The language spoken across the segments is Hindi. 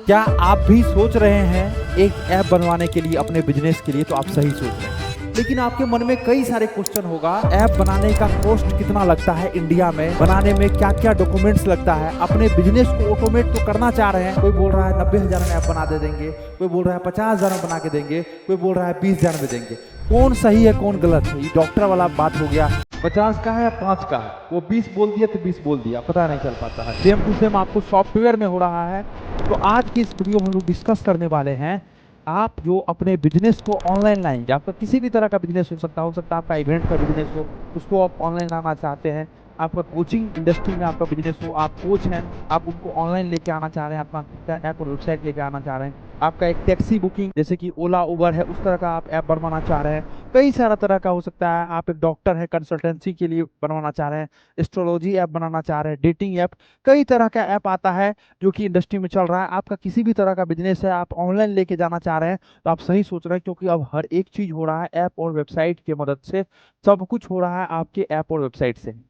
क्या आप भी सोच रहे हैं एक ऐप बनवाने के लिए अपने बिजनेस के लिए? तो आप सही सोच रहे हैं, लेकिन आपके मन में कई सारे क्वेश्चन होगा। ऐप बनाने का कॉस्ट कितना लगता है, इंडिया में बनाने में क्या क्या डॉक्यूमेंट्स लगता है, अपने बिजनेस को ऑटोमेट तो करना चाह रहे हैं। कोई बोल रहा है 90,000 में ऐप बना दे देंगे, कोई बोल रहा है 50,000 में बना के देंगे, कोई बोल रहा है 20,000 में देंगे। कौन सही है कौन गलत है? ये डॉक्टर वाला बात हो गया। 50 का है या 5 का है, वो 20 बोल दिया तो 20 बोल दिया, पता नहीं चल पाता है। सेम टू सेम आपको सॉफ्टवेयर में हो रहा है। तो आज की इस वीडियो में हम लोग डिस्कस करने वाले हैं, आप जो अपने बिजनेस को ऑनलाइन लाएंगे। आपका किसी भी तरह का बिजनेस हो सकता है आपका इवेंट का बिजनेस हो, उसको आप ऑनलाइन लाना चाहते हैं। आपका कोचिंग इंडस्ट्री में आपका बिजनेस हो, आप कोच हैं, आप उनको ऑनलाइन लेके आना चाह रहे हैं, अपना ऐप और वेबसाइट लेके आना चाह रहे हैं। आपका एक टैक्सी बुकिंग जैसे कि ओला उबर है, उस तरह का आप ऐप बनवाना चाह रहे हैं। कई सारा तरह का हो सकता है। आप एक डॉक्टर है, कंसल्टेंसी के लिए बनवाना चाह रहे हैं, एस्ट्रोलॉजी ऐप बनाना चाह रहे हैं, डेटिंग ऐप, कई तरह का ऐप आता है जो कि इंडस्ट्री में चल रहा है। आपका किसी भी तरह का बिजनेस है, आप ऑनलाइन लेके जाना चाह रहे हैं, तो आप सही सोच रहे हैं, क्योंकि अब हर एक चीज हो रहा है ऐप और वेबसाइट की मदद से। सब कुछ हो रहा है आपके ऐप और वेबसाइट से।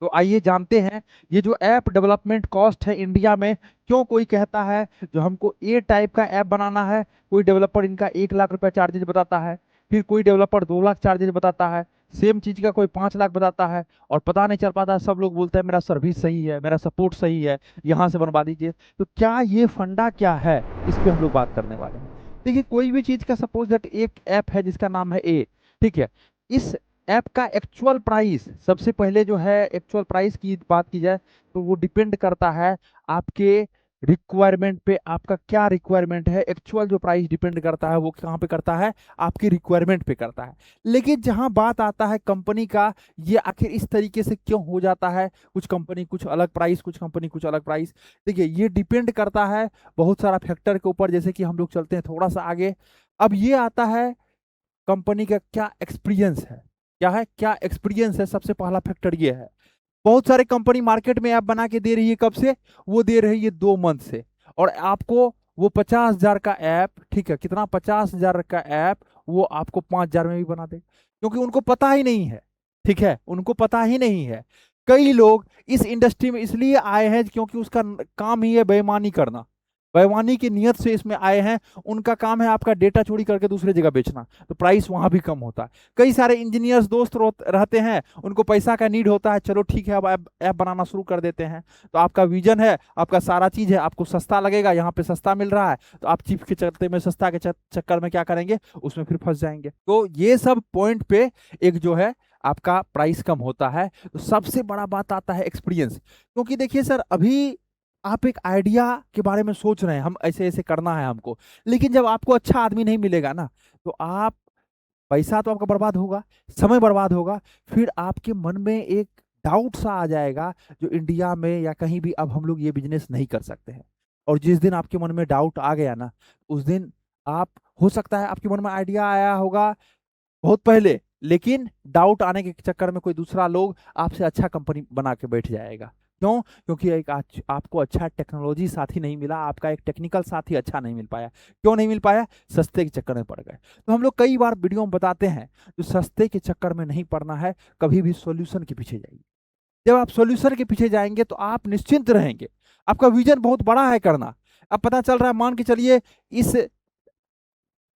तो आइए जानते हैं, ये जो ऐप डेवलपमेंट कॉस्ट है इंडिया में, क्यों कोई कहता है जो हमको ए टाइप का ऐप बनाना है, कोई डेवलपर इनका 1 लाख रुपया चार्जेज बताता है, फिर कोई डेवलपर 2 लाख चार्जेज बताता है, सेम चीज का कोई 5 लाख बताता है, और पता नहीं चल पाता। सब लोग बोलते हैं मेरा सर्विस सही है, मेरा सपोर्ट सही है, यहाँ से बनवा दीजिए। तो क्या ये फंडा क्या है, इस पे हम लोग बात करने वाले हैं। देखिए, कोई भी चीज का सपोज दैट एक ऐप है जिसका नाम है ए, ठीक है। इस ऐप का एक्चुअल प्राइस, सबसे पहले जो है एक्चुअल प्राइस की बात की जाए तो वो डिपेंड करता है आपके रिक्वायरमेंट पे। आपका क्या रिक्वायरमेंट है, एक्चुअल जो प्राइस डिपेंड करता है वो कहाँ पे करता है, आपकी रिक्वायरमेंट पे करता है। लेकिन जहां बात आता है कंपनी का, ये आखिर इस तरीके से क्यों हो जाता है, कुछ कंपनी कुछ अलग प्राइस, कुछ कंपनी कुछ अलग प्राइस। देखिए, ये डिपेंड करता है बहुत सारा फैक्टर के ऊपर। जैसे कि हम लोग चलते हैं थोड़ा सा आगे, अब ये आता है कंपनी का क्या एक्सपीरियंस है, क्या है, क्या एक्सपीरियंस है। सबसे पहला फैक्टर ये है। बहुत सारे कंपनी मार्केट में ऐप बना के दे रही है, कब से वो दे रही है? 2 मंथ से। और आपको वो 50,000 का ऐप, ठीक है, कितना, 50,000 का ऐप वो आपको 5,000 में भी बना दे, क्योंकि उनको पता ही नहीं है, ठीक है, उनको पता ही नहीं है। कई लोग इस इंडस्ट्री में इसलिए आए हैं क्योंकि उसका काम ही है बेईमानी करना, बेईमानी की नीयत से इसमें आए हैं। उनका काम है आपका डेटा चोरी करके दूसरे जगह बेचना, तो प्राइस वहां भी कम होता है। कई सारे इंजीनियर्स दोस्त रहते हैं, उनको पैसा का नीड होता है, चलो ठीक है अब ऐप बनाना शुरू कर देते हैं। तो आपका विजन है, आपका सारा चीज है, आपको सस्ता लगेगा, यहाँ पे सस्ता मिल रहा है, तो आप चीप के चलते में, सस्ता के चक्कर में क्या करेंगे, उसमें फिर फंस जाएंगे। तो ये सब पॉइंट पे एक जो है आपका प्राइस कम होता है। तो सबसे बड़ा बात आता है एक्सपीरियंस। क्योंकि देखिए सर, अभी आप एक आइडिया के बारे में सोच रहे हैं, हम ऐसे ऐसे करना है हमको, लेकिन जब आपको अच्छा आदमी नहीं मिलेगा ना, तो आप, पैसा तो आपका बर्बाद होगा, समय बर्बाद होगा, फिर आपके मन में एक डाउट सा आ जाएगा जो इंडिया में या कहीं भी अब हम लोग ये बिजनेस नहीं कर सकते हैं। और जिस दिन आपके मन में डाउट आ गया ना, उस दिन आप, हो सकता है आपके मन में आइडिया आया होगा बहुत पहले, लेकिन डाउट आने के चक्कर में कोई दूसरा लोग आपसे अच्छा कंपनी बना के बैठ जाएगा। क्यों? क्योंकि एक आपको अच्छा टेक्नोलॉजी साथी नहीं मिला, आपका एक टेक्निकल साथी अच्छा नहीं मिल पाया। क्यों नहीं मिल पाया? सस्ते के चक्कर में पड़ गए। तो हम लोग कई बार वीडियो में बताते हैं, जो सस्ते के चक्कर में नहीं पड़ना है, कभी भी सॉल्यूशन के पीछे जाइए। जब आप सॉल्यूशन के पीछे जाएंगे तो आप निश्चिंत रहेंगे। आपका विजन बहुत बड़ा है करना। अब पता चल रहा है, मान के चलिए इस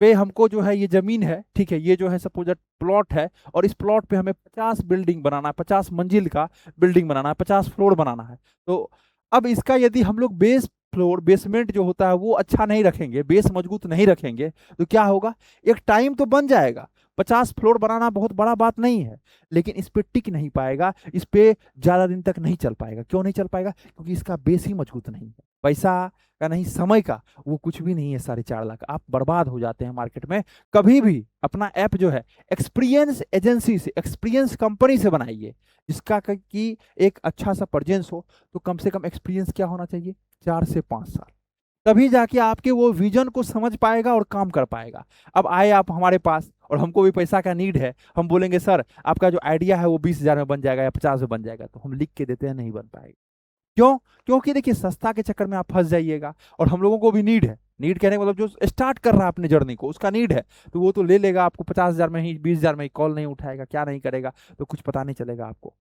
पे हमको जो है ये जमीन है, ठीक है, ये जो है सपोज प्लॉट है, और इस प्लॉट पे हमें 50 बिल्डिंग बनाना है, 50 मंजिल का बिल्डिंग बनाना है, 50 फ्लोर बनाना है। तो अब इसका यदि हम लोग बेस फ्लोर, बेसमेंट जो होता है वो अच्छा नहीं रखेंगे, बेस मजबूत नहीं रखेंगे, तो क्या होगा, एक टाइम तो बन जाएगा, 50 फ्लोर बनाना बहुत बड़ा बात नहीं है, लेकिन इस पे टिक नहीं पाएगा, इस पे ज्यादा दिन तक नहीं चल पाएगा। क्यों नहीं चल पाएगा? क्योंकि इसका बेस ही मजबूत नहीं है, पैसा का नहीं, समय का, वो कुछ भी नहीं है। 4.5 लाख आप बर्बाद हो जाते हैं मार्केट में। कभी भी अपना ऐप जो है एक्सपीरियंस एजेंसी से, एक्सपीरियंस कंपनी से बनाइए, जिसका कि एक अच्छा सा प्रेजेंस हो। तो कम से कम एक्सपीरियंस क्या होना चाहिए, 4 से 5 साल। तभी जाके आपके वो विजन को समझ पाएगा और काम कर पाएगा। अब आए आप हमारे पास और हमको भी पैसा का नीड है, हम बोलेंगे सर आपका जो आइडिया है वो 20,000 में बन जाएगा या 50 में बन जाएगा, तो हम लिख के देते हैं नहीं बन पाएगा। क्यों? क्योंकि देखिए, सस्ता के चक्कर में आप फंस जाइएगा, और हम लोगों को भी नीड है। नीड कहने का मतलब जो स्टार्ट कर रहा है अपनी जर्नी को, उसका नीड है, तो वो तो ले लेगा आपको 50,000 में ही, 20,000 में ही। कॉल नहीं उठाएगा, क्या नहीं करेगा, तो कुछ पता नहीं चलेगा आपको।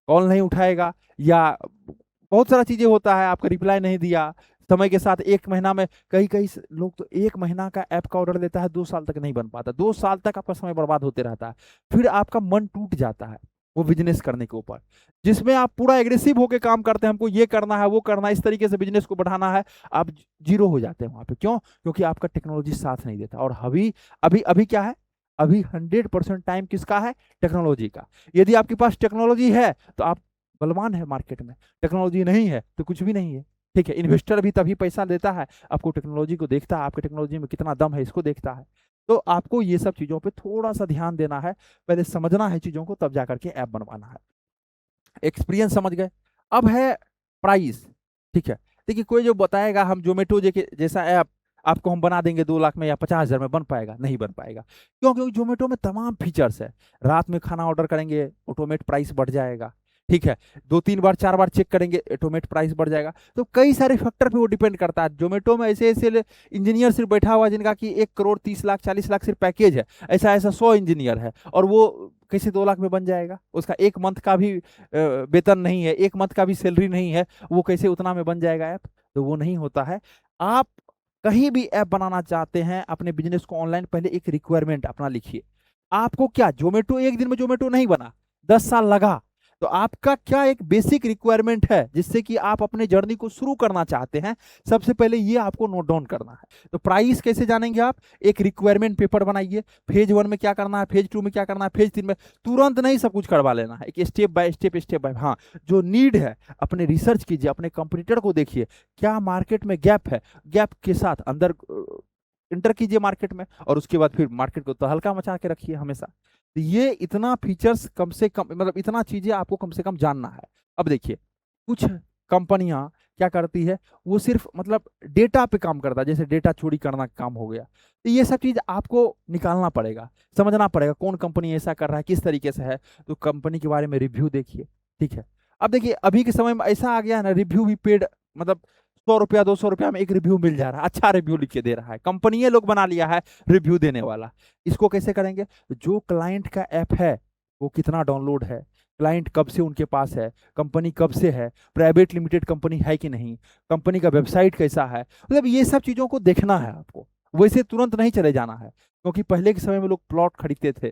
कॉल नहीं उठाएगा, या बहुत सारा चीजें होता है, आपका रिप्लाई नहीं दिया, समय के साथ एक महीना में, कई कई लोग तो एक महीना का ऐप का ऑर्डर देता है, 2 साल तक नहीं बन पाता, 2 साल तक आपका समय बर्बाद होते रहता है, फिर आपका मन टूट जाता है वो बिजनेस करने के ऊपर, जिसमें आप पूरा एग्रेसिव होकर काम करते हैं, हमको ये करना है वो करना है, इस तरीके से बिजनेस को बढ़ाना है, आप जीरो हो जाते हैं वहां पे। क्यों? क्योंकि आपका टेक्नोलॉजी साथ नहीं देता। और अभी अभी अभी क्या है, अभी 100% टाइम किसका है? टेक्नोलॉजी का। यदि आपके पास टेक्नोलॉजी है तो आप बलवान है मार्केट में, टेक्नोलॉजी नहीं है तो कुछ भी नहीं है। ठीक है, इन्वेस्टर भी तभी पैसा देता है, आपको टेक्नोलॉजी को देखता है, आपके टेक्नोलॉजी में कितना दम है इसको देखता है। तो आपको ये सब चीजों पे थोड़ा सा ध्यान देना है, पहले समझना है चीजों को, तब जाकर के ऐप बनवाना है। एक्सपीरियंस समझ गए। अब है प्राइस। ठीक है, देखिए कोई जो बताएगा हम जोमेटो जैसा ऐप आपको हम बना देंगे 2 लाख में या 50,000 में, बन पाएगा? नहीं बन पाएगा। क्यों? क्योंकि जोमेटो में तमाम फीचर्स है। रात में खाना ऑर्डर करेंगे, ऑटोमेट प्राइस बढ़ जाएगा। ठीक है, 2-3 बार 4 बार चेक करेंगे, ऑटोमेट प्राइस बढ़ जाएगा। तो कई सारे फैक्टर पे वो डिपेंड करता है। जोमेटो में ऐसे ऐसे इंजीनियर सिर्फ बैठा हुआ है जिनका कि 1 करोड़ 30 लाख 40 लाख सिर्फ पैकेज है, ऐसा ऐसा 100 इंजीनियर है, और वो कैसे 2 लाख में बन जाएगा? उसका 1 मंथ का भी वेतन नहीं है, 1 मंथ का भी सैलरी नहीं है, वो कैसे उतना में बन जाएगा ऐप? तो वो नहीं होता है। आप कहीं भी ऐप बनाना चाहते हैं अपने बिजनेस को ऑनलाइन, पहले एक रिक्वायरमेंट अपना लिखिए। आपको क्या, जोमेटो एक दिन में जोमेटो नहीं बना, 10 साल लगा। तो आपका क्या एक बेसिक रिक्वायरमेंट है जिससे कि आप अपने जर्नी को शुरू करना चाहते हैं, सबसे पहले ये आपको नोट डाउन करना है। तो प्राइस कैसे जानेंगे आप? एक रिक्वायरमेंट पेपर बनाइए, फेज 1 में क्या करना है, फेज 2 में क्या करना है, फेज 3 में। तुरंत नहीं सब कुछ करवा लेना है, एक स्टेप बाय स्टेप। हाँ, जो नीड है अपने रिसर्च कीजिए, अपने कंपटीटर को देखिए, क्या मार्केट में गैप है, गैप के साथ अंदर इंटर कीजिए मार्केट में, और उसके बाद फिर मार्केट को तहलका मचा के रखिए हमेशा। तो ये इतना फीचर्स कम से कम, मतलब इतना चीजें आपको कम से कम जानना है। अब देखिए, कुछ कंपनियां क्या करती है, वो सिर्फ मतलब डेटा पे काम करता है, जैसे डेटा चोरी करना काम हो गया। तो ये सब चीज आपको निकालना पड़ेगा, समझना पड़ेगा कौन कंपनी ऐसा कर रहा है, किस तरीके से है। तो कंपनी के बारे में रिव्यू देखिए। ठीक है, अब देखिए अभी के समय में ऐसा आ गया है ना, रिव्यू भी पेड, मतलब 100 रुपया 200 रुपया में एक रिव्यू मिल जा रहा है, अच्छा रिव्यू लिख के दे रहा है, कंपनी लोग बना लिया है रिव्यू देने वाला। इसको कैसे करेंगे? जो क्लाइंट का ऐप है वो कितना डाउनलोड है, क्लाइंट कब से उनके पास है, कंपनी कब से है, प्राइवेट लिमिटेड कंपनी है कि नहीं, कंपनी का वेबसाइट कैसा है, मतलब ये सब चीजों को देखना है आपको। वैसे तुरंत नहीं चले जाना है, क्योंकि पहले के समय में लोग प्लॉट खरीदते थे,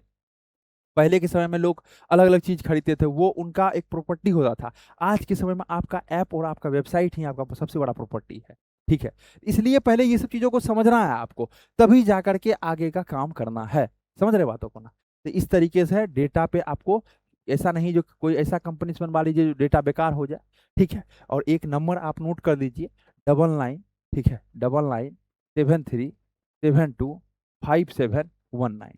पहले के समय में लोग अलग अलग चीज खरीदते थे, वो उनका एक प्रॉपर्टी होता था। आज के समय में आपका ऐप और आपका वेबसाइट ही आपका सबसे बड़ा प्रॉपर्टी है। ठीक है, इसलिए पहले ये सब चीजों को समझना है आपको, तभी जाकर के आगे का काम करना है। समझ रहे बातों को ना? तो इस तरीके से डेटा पे आपको, ऐसा नहीं जो कोई ऐसा कंपनी बनवा लीजिए जो डेटा बेकार हो जाए। ठीक है, और एक नंबर आप नोट कर लीजिए, 99, ठीक है, 9973725719।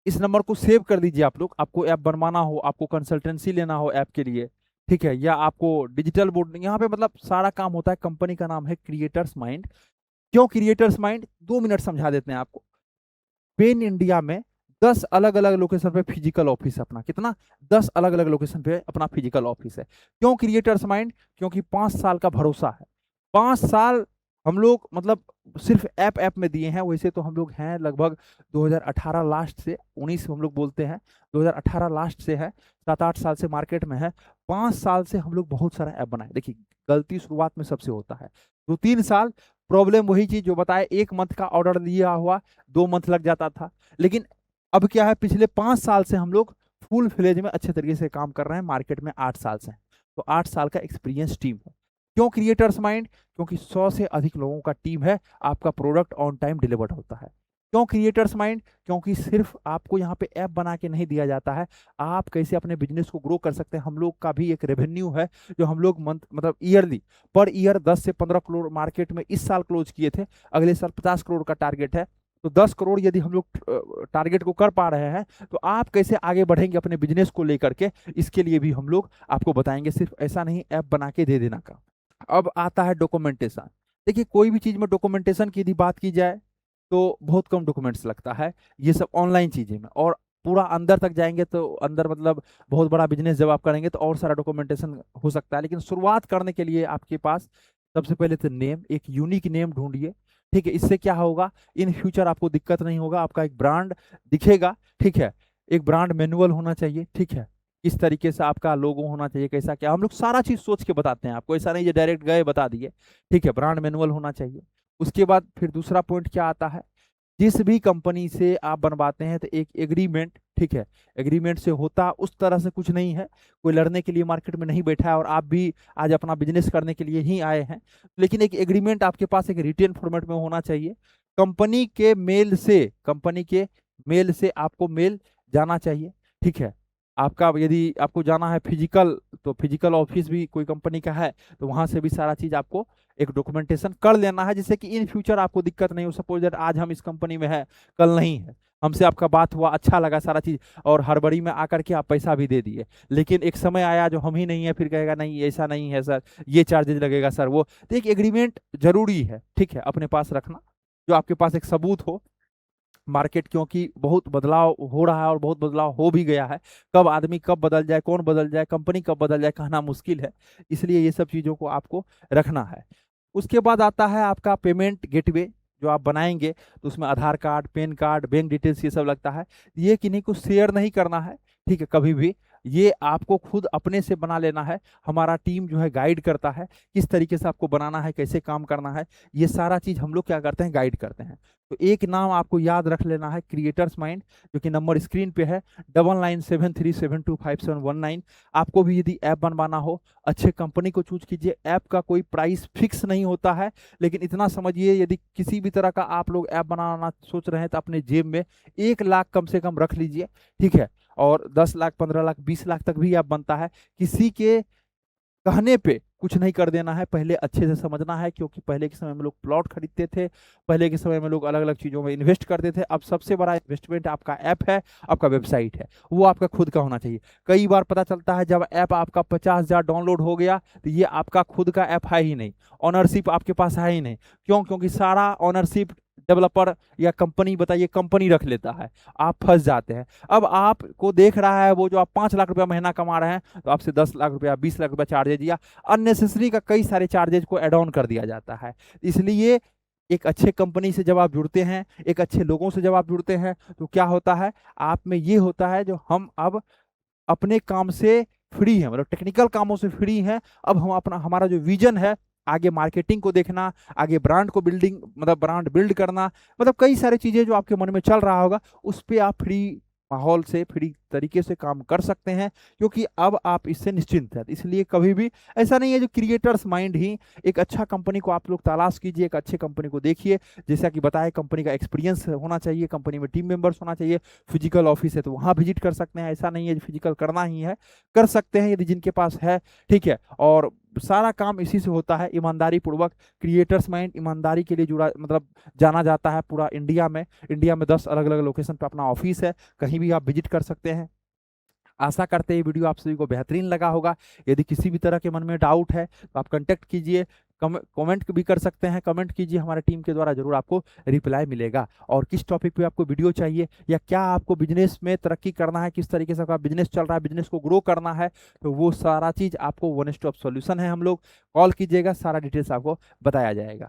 इस नंबर को सेव कर दीजिए आप लोग। आपको ऐप बनवाना हो, आपको कंसल्टेंसी लेना हो ऐप के लिए, ठीक है, या आपको डिजिटल बोर्ड, यहाँ पे मतलब सारा काम होता है। कंपनी का नाम है क्रिएटर्स माइंड। क्यों क्रिएटर्स माइंड? 2 मिनट समझा देते हैं आपको। पेन इंडिया में 10 अलग अलग लोकेशन पे फिजिकल ऑफिस है अपना। कितना? 10 अलग अलग लोकेशन पे अपना फिजिकल ऑफिस है। क्यों क्रिएटर्स माइंड? क्योंकि 5 साल का भरोसा है। 5 साल हम लोग मतलब सिर्फ ऐप में दिए हैं। वैसे तो हम लोग हैं लगभग 2018 लास्ट से 19 हम लोग बोलते हैं, 2018 लास्ट से है, 7-8 साल से मार्केट में है। 5 साल से हम लोग बहुत सारा ऐप बनाए। देखिए गलती शुरुआत में सबसे होता है, 2-3 साल प्रॉब्लम वही चीज जो बताए, 1 मंथ का ऑर्डर लिया हुआ 2 मंथ लग जाता था। लेकिन अब क्या है, पिछले 5 साल से हम लोग फुल फ्लेज में अच्छे तरीके से काम कर रहे हैं, मार्केट में 8 साल से। तो 8 साल का एक्सपीरियंस टीम है। क्यों क्रिएटर्स माइंड? क्योंकि 100 से अधिक लोगों का टीम है, आपका प्रोडक्ट ऑन टाइम डिलीवर्ड होता है। क्यों क्रिएटर्स माइंड? क्योंकि सिर्फ आपको यहाँ पे ऐप बना के नहीं दिया जाता है, आप कैसे अपने बिजनेस को ग्रो कर सकते हैं। हम लोग का भी एक रेवेन्यू है जो हम लोग मंथ मतलब ईयरली पर ईयर 10 से 15 करोड़ मार्केट में इस साल क्लोज किए थे। अगले साल 50 करोड़ का टारगेट है। तो 10 करोड़ यदि हम लोग टारगेट को कर पा रहे हैं, तो आप कैसे आगे बढ़ेंगे अपने बिजनेस को लेकर के, इसके लिए भी हम लोग आपको बताएंगे। सिर्फ ऐसा नहीं ऐप बना के दे देना का। अब आता है डॉक्यूमेंटेशन। देखिए कोई भी चीज में डॉक्यूमेंटेशन की यदि बात की जाए तो बहुत कम डॉक्यूमेंट्स लगता है, ये सब ऑनलाइन चीजें में। और पूरा अंदर तक जाएंगे तो अंदर मतलब बहुत बड़ा बिजनेस जब आप करेंगे तो और सारा डॉक्यूमेंटेशन हो सकता है। लेकिन शुरुआत करने के लिए आपके पास सबसे पहले तो नेम, एक यूनिक नेम ढूंढिए। ठीक है, इससे क्या होगा, इन फ्यूचर आपको दिक्कत नहीं होगा, आपका एक ब्रांड दिखेगा। ठीक है, एक ब्रांड मैनुअल होना चाहिए। ठीक है, किस तरीके से आपका लोगो होना चाहिए, कैसा क्या, हम लोग सारा चीज सोच के बताते हैं आपको, ऐसा नहीं है डायरेक्ट गए बता दिए। ठीक है, ब्रांड मैनुअल होना चाहिए। उसके बाद फिर दूसरा पॉइंट क्या आता है, जिस भी कंपनी से आप बनवाते हैं तो एक एग्रीमेंट, ठीक है, एग्रीमेंट से होता उस तरह से कुछ नहीं है, कोई लड़ने के लिए मार्केट में नहीं बैठा है और आप भी आज अपना बिजनेस करने के लिए ही आए हैं, लेकिन एक एग्रीमेंट आपके पास एक रिटेन फॉर्मेट में होना चाहिए। कंपनी के मेल से आपको मेल जाना चाहिए। ठीक है, आपका यदि आपको जाना है फिजिकल, तो फिजिकल ऑफिस भी कोई कंपनी का है तो वहां से भी सारा चीज आपको एक डॉक्यूमेंटेशन कर लेना है, जिससे कि इन फ्यूचर आपको दिक्कत नहीं हो। सपोज दैट आज हम इस कंपनी में है, कल नहीं है, हमसे आपका बात हुआ, अच्छा लगा सारा चीज, और हड़बड़ी में आकर के आप पैसा भी दे दिए, लेकिन एक समय आया जो हम ही नहीं है, फिर कहेगा नहीं ऐसा नहीं है सर, ये चार्जेज लगेगा सर वो, तो एक एग्रीमेंट जरूरी है, ठीक है, अपने पास रखना, जो आपके पास एक सबूत हो। मार्केट क्योंकि बहुत बदलाव हो रहा है और बहुत बदलाव हो भी गया है, कब आदमी कब बदल जाए, कौन बदल जाए, कंपनी कब बदल जाए, कहना मुश्किल है, इसलिए ये सब चीज़ों को आपको रखना है। उसके बाद आता है आपका पेमेंट गेटवे, जो आप बनाएंगे तो उसमें Aadhaar card, PAN card, bank details ये सब लगता है, ये किन्हीं को शेयर नहीं करना है, ठीक है, कभी भी, ये आपको खुद अपने से बना लेना है। हमारा टीम जो है गाइड करता है किस तरीके से आपको बनाना है, कैसे काम करना है, ये सारा चीज हम लोग क्या करते हैं, गाइड करते हैं। तो एक नाम आपको याद रख लेना है, क्रिएटर्स माइंड, जो कि नंबर स्क्रीन पे है 9973725719। आपको भी यदि ऐप बनवाना हो, अच्छे कंपनी को चूज कीजिए। ऐप का कोई प्राइस फिक्स नहीं होता है, लेकिन इतना समझिए यदि किसी भी तरह का आप लोग ऐप बनाना सोच रहे हैं तो अपने जेब में 1 लाख कम से कम रख लीजिए, ठीक है, और 10 लाख, 15 लाख, 20 लाख तक भी ऐप बनता है। किसी के कहने पे कुछ नहीं कर देना है, पहले अच्छे से समझना है, क्योंकि पहले के समय में लोग प्लॉट खरीदते थे, पहले के समय में लोग अलग अलग चीज़ों में इन्वेस्ट करते थे। अब सबसे बड़ा इन्वेस्टमेंट आपका ऐप है, आपका वेबसाइट है, वो आपका खुद का होना चाहिए। कई बार पता चलता है जब ऐप आपका 50,000 डाउनलोड हो गया तो ये आपका खुद का ऐप है ही नहीं, ऑनरशिप आपके पास है ही नहीं। क्यों? क्योंकि सारा ऑनरशिप डेवलपर या कंपनी, बताइए, कंपनी रख लेता है, आप फंस जाते हैं। अब आपको देख रहा है वो, जो आप 5 लाख रुपया महीना कमा रहे हैं, तो आपसे 10 लाख रुपया, 20 लाख रुपया चार्जेज या अननेसेसरी का कई सारे चार्जेज को एड ऑन कर दिया जाता है। इसलिए एक अच्छे कंपनी से जब आप जुड़ते हैं, एक अच्छे लोगों से जब आप जुड़ते हैं, तो क्या होता है, आप में ये होता है जो हम अब अपने काम से फ्री हैं, मतलब टेक्निकल कामों से फ्री हैं। अब हम अपना, हमारा जो विजन है, आगे मार्केटिंग को देखना, आगे ब्रांड को बिल्डिंग, मतलब ब्रांड बिल्ड करना, मतलब कई सारी चीजें जो आपके मन में चल रहा होगा, उस पर आप फ्री माहौल से, फ्री तरीके से काम कर सकते हैं, क्योंकि अब आप इससे निश्चिंत हैं। इसलिए कभी भी ऐसा नहीं है, जो क्रिएटर्स माइंड ही, एक अच्छा कंपनी को आप लोग तलाश कीजिए, एक अच्छे कंपनी को देखिए, जैसा कि बताया, कंपनी का एक्सपीरियंस होना चाहिए, कंपनी में टीम मेंबर्स होना चाहिए, फिजिकल ऑफिस है तो वहाँ विजिट कर सकते हैं, ऐसा नहीं है फिजिकल करना ही है, कर सकते हैं यदि जिनके पास है, ठीक है। और सारा काम इसी से होता है, ईमानदारी पूर्वक। क्रिएटर्स माइंड ईमानदारी के लिए जुड़ा, मतलब जाना जाता है पूरा इंडिया में। इंडिया में 10 अलग अलग लोकेशन पे अपना ऑफिस है, कहीं भी आप विजिट कर सकते हैं। आशा करते हैं ये वीडियो आप सभी को बेहतरीन लगा होगा। यदि किसी भी तरह के मन में डाउट है तो आप कांटेक्ट कीजिए, कमेंट भी कर सकते हैं, कमेंट कीजिए, हमारे टीम के द्वारा जरूर आपको रिप्लाई मिलेगा। और किस टॉपिक पे आपको वीडियो चाहिए, या क्या आपको बिजनेस में तरक्की करना है, किस तरीके से आपका बिजनेस चल रहा है, बिजनेस को ग्रो करना है, तो वो सारा चीज़ आपको वन स्टॉप सॉल्यूशन है, हम लोग, कॉल कीजिएगा, सारा डिटेल्स आपको बताया जाएगा।